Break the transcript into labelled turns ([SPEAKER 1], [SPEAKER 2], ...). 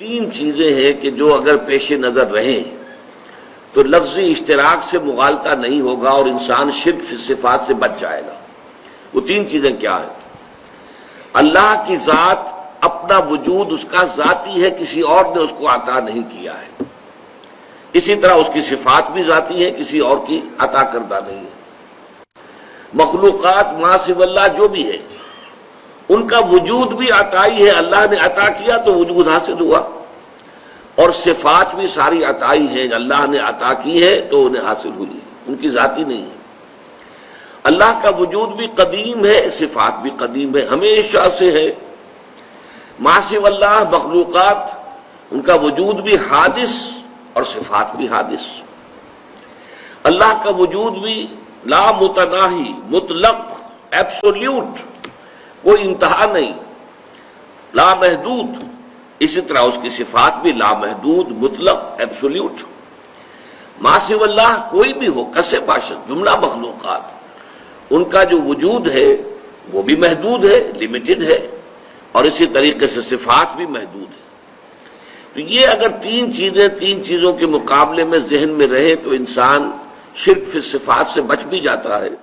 [SPEAKER 1] تین چیزیں ہیں کہ جو اگر پیش نظر رہیں تو لفظی اشتراک سے مغالطہ نہیں ہوگا اور انسان شرک فی الصفات سے بچ جائے گا۔ وہ تین چیزیں کیا ہیں؟ اللہ کی ذات، اپنا وجود اس کا ذاتی ہے، کسی اور نے اس کو عطا نہیں کیا ہے۔ اسی طرح اس کی صفات بھی ذاتی ہیں، کسی اور کی عطا کردہ نہیں ہے۔ مخلوقات ما سوی اللہ جو بھی ہے ان کا وجود بھی عطائی ہے، اللہ نے عطا کیا تو وجود حاصل ہوا، اور صفات بھی ساری عطائی ہیں، اللہ نے عطا کی ہے تو انہیں حاصل ہوئی، ان کی ذاتی نہیں ہے۔ اللہ کا وجود بھی قدیم ہے، صفات بھی قدیم ہے، ہمیشہ سے ہے۔ ما سوی اللہ مخلوقات، ان کا وجود بھی حادث اور صفات بھی حادث۔ اللہ کا وجود بھی لا متناہی، مطلق، ایبسولیوٹ، کوئی انتہا نہیں، لا محدود۔ اسی طرح اس کی صفات بھی لا محدود، مطلق، ایبسولیوٹ۔ ما سوی اللہ کوئی بھی ہو، کسے باشد، جملہ مخلوقات، ان کا جو وجود ہے وہ بھی محدود ہے، لمیٹڈ ہے، اور اسی طریقے سے صفات بھی محدود ہے۔ تو یہ اگر تین چیزوں کے مقابلے میں ذہن میں رہے تو انسان شرک فی الصفات سے بچ بھی جاتا ہے۔